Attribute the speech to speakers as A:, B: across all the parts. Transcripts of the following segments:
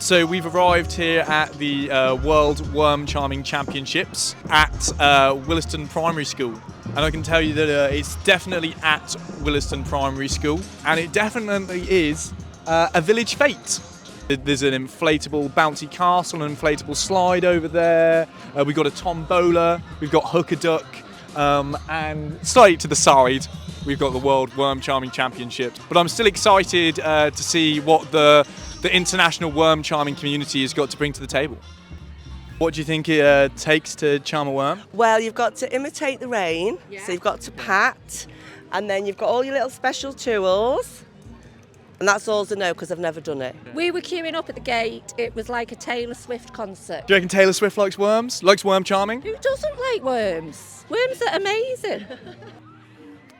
A: So we've arrived here at the World Worm Charming Championships at Willaston Primary School. And I can tell you that it's definitely at Willaston Primary School, and it definitely is a village fete. There's an inflatable bouncy castle, an inflatable slide over there. We've got a tombola, we've got hook-a-duck, and slightly to the side, we've got the World Worm Charming Championships. But I'm still excited to see what the international worm charming community has got to bring to the table. What do you think it takes to charm a worm?
B: Well, you've got to imitate the rain, so you've got to pat, and then you've got all your little special tools. And that's all I know because I've never done it.
C: We were queuing up at the gate. It was like a Taylor Swift concert.
A: Do you reckon Taylor Swift likes worms? Likes worm charming?
C: Who doesn't like worms? Worms are amazing.
A: Are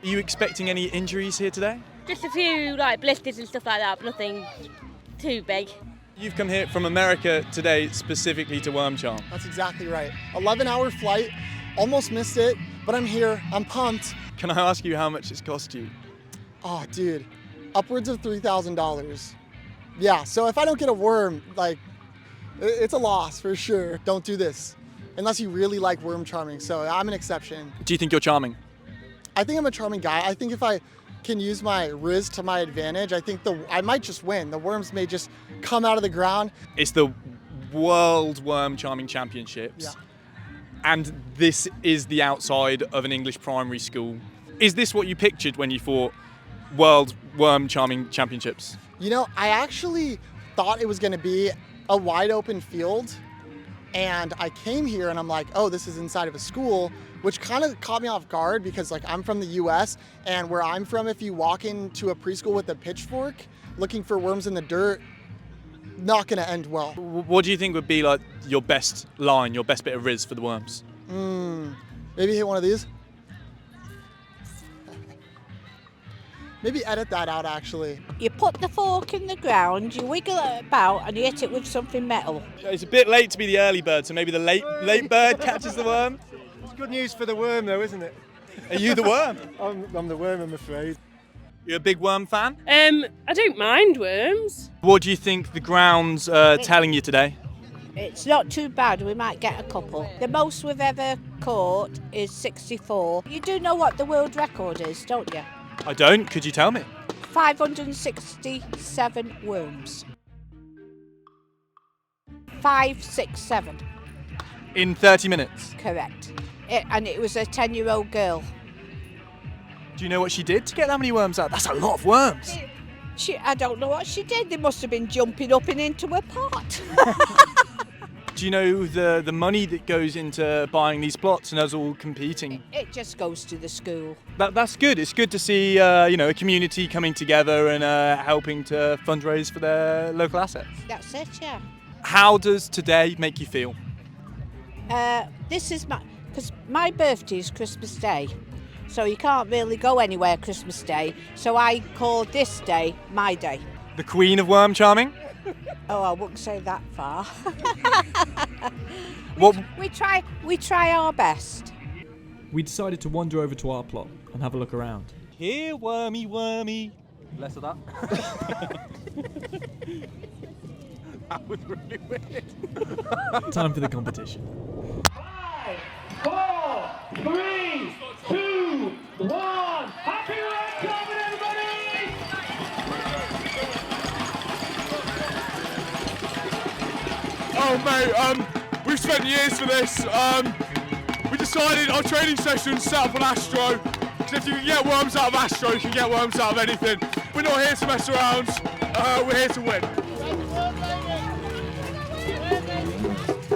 A: you expecting any injuries here today?
D: Just a few like blisters and stuff like that, but nothing too big.
A: You've come here from America today specifically to worm charm.
E: That's exactly right. 11-hour flight, almost missed it, but I'm here, I'm pumped.
A: Can I ask you how much it's cost you?
E: Oh, dude, upwards of $3,000. Yeah, so if I don't get a worm, like, it's a loss for sure. Don't do this, unless you really like worm charming, so I'm an exception.
A: Do you think you're charming?
E: I think I'm a charming guy. I think if I can use my riz to my advantage, I think I might just win. The worms may just come out of the ground.
A: It's the World Worm Charming Championships.
E: Yeah.
A: And this is the outside of an English primary school. Is this what you pictured when you thought World Worm Charming Championships?
E: You know, I actually thought it was gonna be a wide open field, and I came here and I'm like, oh, this is inside of a school, which kind of caught me off guard because like I'm from the US, and where I'm from, if you walk into a preschool with a pitchfork looking for worms in the dirt, not gonna end well.
A: What do you think would be like your best line, your best bit of riz for the worms?
E: Maybe hit one of these. Maybe edit that out actually.
F: You put the fork in the ground, you wiggle it about, and you hit it with something metal.
A: It's a bit late to be the early bird, so maybe the late bird catches the worm.
G: It's good news for the worm though, isn't it?
A: Are you the worm?
G: I'm the worm, I'm afraid.
A: You're a big worm fan?
D: I don't mind worms.
A: What do you think the ground's telling you today?
F: It's not too bad, we might get a couple. The most we've ever caught is 64. You do know what the world record is, don't you?
A: I don't. Could you tell me?
F: 567 worms. 567.
A: In 30 minutes?
F: Correct. And it was a 10-year-old girl.
A: Do you know what she did to get that many worms out? That's a lot of worms.
F: I don't know what she did. They must have been jumping up and into a pot.
A: Do you know the money that goes into buying these plots and us all competing?
F: It just goes to the school.
A: That's good. It's good to see a community coming together and helping to fundraise for their local assets.
F: That's it, yeah.
A: How does today make you feel?
F: This is because my birthday is Christmas Day, so you can't really go anywhere Christmas Day. So I call this day my day.
A: The Queen of Worm Charming?
F: Oh, I wouldn't say that far. We try our best.
H: We decided to wander over to our plot and have a look around.
A: Here, wormy, wormy. Less of that. That was really weird.
H: Time for the competition.
I: 5, 4, 3, 2, 1. Happy worm charming, everybody!
J: Oh mate, we've spent years for this. We decided our training session set up on Astro. Because if you can get worms out of Astro, you can get worms out of anything. We're not here to mess around, we're here to win.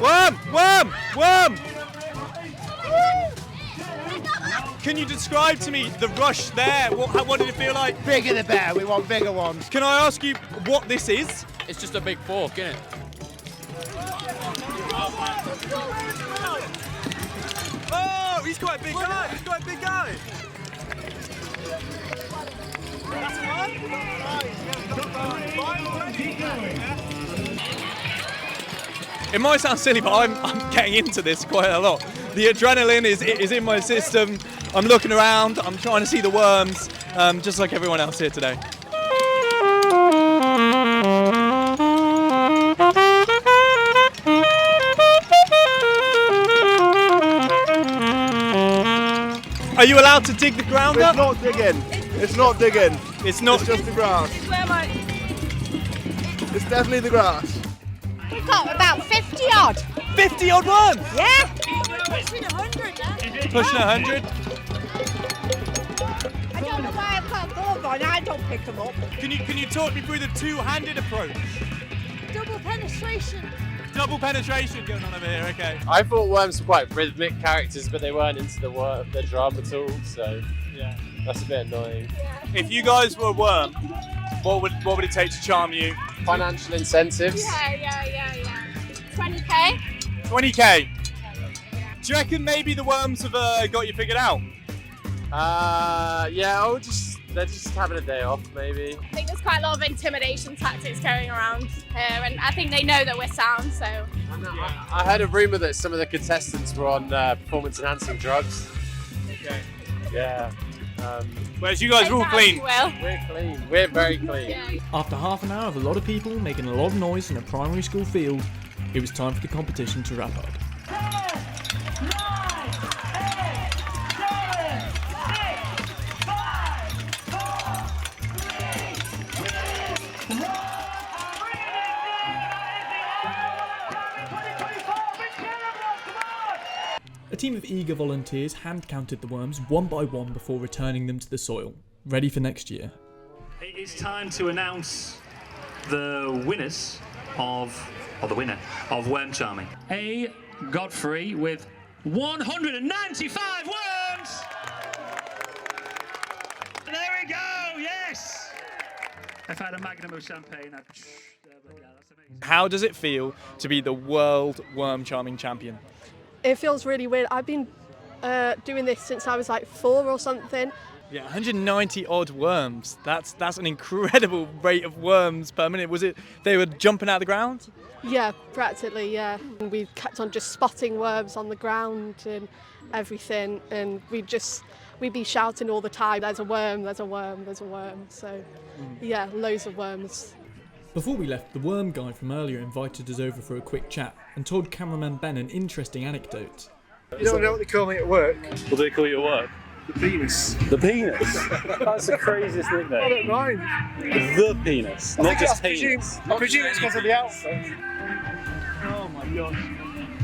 A: Worm! Worm! Worm! Can you describe to me the rush there? What did it feel like?
G: Bigger the better, we want bigger ones.
A: Can I ask you what this is?
K: It's just a big fork, isn't it?
A: Oh, he's quite a big guy. He's quite a big guy. It might sound silly, but I'm getting into this quite a lot. The adrenaline is in my system. I'm looking around. I'm trying to see the worms, just like everyone else here today. you allowed to dig the ground up?
J: It's not digging. It's not digging.
A: It's not.
J: It's just the grass. It's definitely the grass.
F: We've got about 50 odd.
A: 50 odd worms?
F: Yeah.
D: Pushing 100 now.
A: Pushing 100.
F: I don't know why I've got gloves on. I don't pick them up.
A: Can you talk me through the two-handed approach?
D: Double penetration.
A: Double penetration going on over here, okay.
K: I thought worms were quite rhythmic characters, but they weren't into the drum at all, so
A: Yeah.
K: that's a bit annoying.
A: If you guys were a worm, what would it take to charm you?
K: Financial incentives.
D: Yeah. 20k.
A: 20k. Do you reckon maybe the worms have got you figured out?
K: Yeah, they're just having a day off, maybe.
D: I think there's quite a lot of intimidation tactics going around here, and I think they know that we're sound, so.
K: I heard a rumour that some of the contestants were on performance-enhancing drugs.
A: Okay.
K: Yeah.
A: Whereas you guys are all clean.
D: Well.
K: We're clean. We're very clean.
D: Yeah.
H: After half an hour of a lot of people making a lot of noise in a primary school field, it was time for the competition to wrap up.
I: 10, 9, 8, 7, 6, 5, 4, 3, 2, 1.
H: A team of eager volunteers hand-counted the worms one by one before returning them to the soil, ready for next year.
I: It is time to announce the winners the winner of Worm Charming. A. Godfrey with 195 worms! There we go, yes! I've had a magnum of champagne. That's amazing.
A: How does it feel to be the world worm charming champion?
L: It feels really weird. I've been doing this since I was like 4 or something.
A: Yeah, 190 odd worms. That's an incredible rate of worms per minute. Was it they were jumping out of the ground?
L: Yeah, practically, yeah. And we kept on just spotting worms on the ground and everything, and we'd be shouting all the time, there's a worm, there's a worm, there's a worm. So yeah, loads of worms.
H: Before we left, the worm guy from earlier invited us over for a quick chat and told cameraman Ben an interesting anecdote.
G: You don't know what they call me at work?
I: What do they call you at work?
G: The penis.
I: The penis? That's the craziest nickname.
G: I don't mind.
I: The penis, not just penis.
G: I presume it's because of the outfit. Oh my gosh.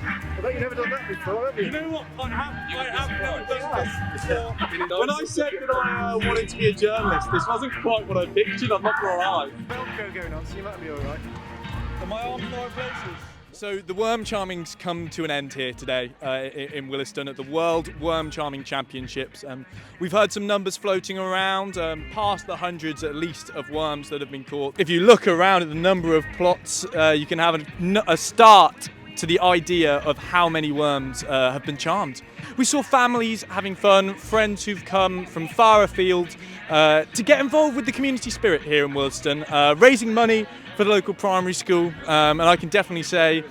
G: I bet you've never done that before, have you?
J: You know what? I have never done this before. When I said that I wanted to be a journalist, this wasn't quite what I pictured, I'm not gonna lie.
G: Velcro going on, so you might be alright.
J: Are my arms in the right places?
A: So the worm charming's come to an end here today in Willaston at the World Worm Charming Championships. We've heard some numbers floating around, past the hundreds at least of worms that have been caught. If you look around at the number of plots, you can have a start to the idea of how many worms have been charmed. We saw families having fun, friends who've come from far afield to get involved with the community spirit here in Willaston, raising money for the local primary school, and I can definitely say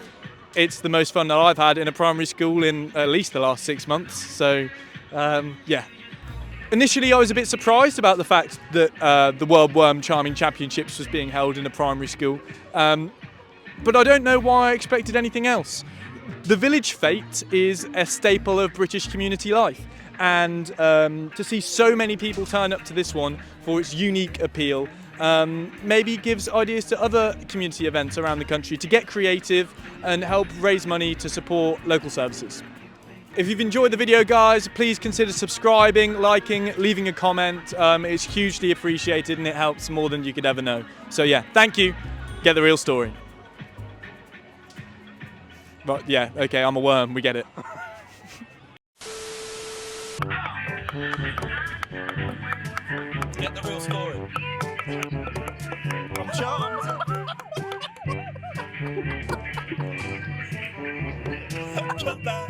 A: it's the most fun that I've had in a primary school in at least the last 6 months. So yeah. Initially I was a bit surprised about the fact that the World Worm Charming Championships was being held in a primary school, but I don't know why I expected anything else. The village fete is a staple of British community life, and to see so many people turn up to this one for its unique appeal maybe gives ideas to other community events around the country to get creative and help raise money to support local services. If you've enjoyed the video, guys, please consider subscribing, liking, leaving a comment. It's hugely appreciated and it helps more than you could ever know. So yeah, thank you. Get the real story. But yeah, okay, I'm a worm, we get it.
I: Get the real story.
J: I'm charmed.
I: Cut that.